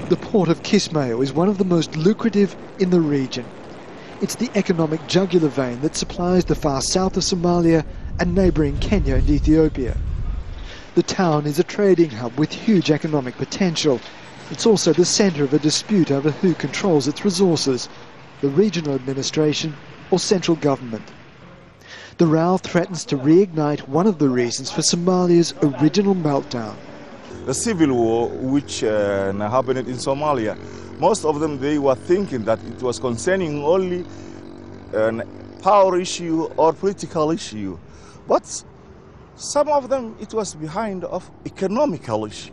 The port of Kismayo is one of the most lucrative in the region. It's the economic jugular vein that supplies the far south of Somalia and neighbouring Kenya and Ethiopia. The town is a trading hub with huge economic potential. It's also the centre of a dispute over who controls its resources, the regional administration or central government. The row threatens to reignite one of the reasons for Somalia's original meltdown. The civil war which happened in Somalia, most of them they were thinking that it was concerning only a power issue or political issue, but some of them it was behind of economical issue.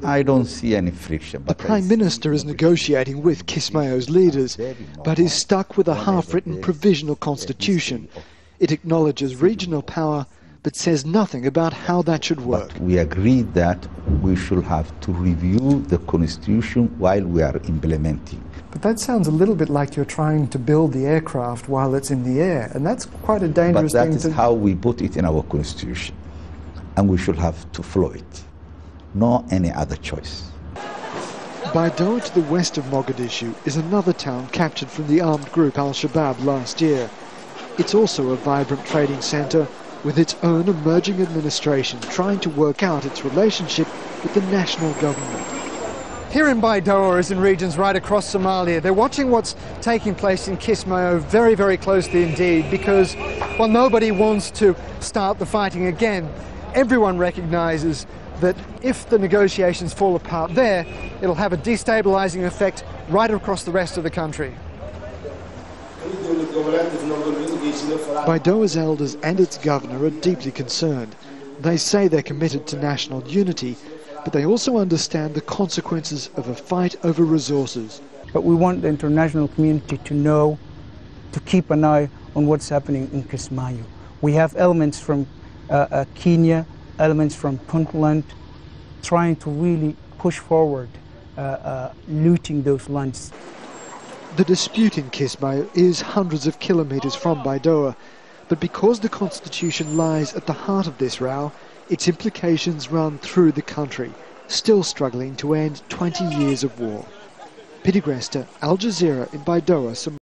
I don't see any friction. The Prime Minister is negotiating with Kismayo's leaders, but is stuck with a half-written provisional constitution. It acknowledges regional power, but says nothing about how that should work. But we agreed that we should have to review the constitution while we are implementing. But that sounds a little bit like you're trying to build the aircraft while it's in the air, and that's quite a dangerous thing to... But that is how we put it in our constitution, and we should have to follow it. No any other choice. Baidoa, to the west of Mogadishu, is another town captured from the armed group Al-Shabaab last year. It's also a vibrant trading centre with its own emerging administration trying to work out its relationship with the national government. Here in Baidoa, as in regions right across Somalia, they're watching what's taking place in Kismayo very, very closely indeed because, well, nobody wants to start the fighting again. Everyone recognises that if the negotiations fall apart there, it'll have a destabilising effect right across the rest of the country. Baidoa's elders and its governor are deeply concerned. They say they're committed to national unity, but they also understand the consequences of a fight over resources. But we want the international community to know, to keep an eye on what's happening in Kismayo. We have elements from Kenya, elements from Puntland, trying to really push forward looting those lands. The dispute in Kismayo is hundreds of kilometres from Baidoa, but because the constitution lies at the heart of this row, its implications run through the country, still struggling to end 20 years of war. Peter Gresta, Al Jazeera in Baidoa, Somalia.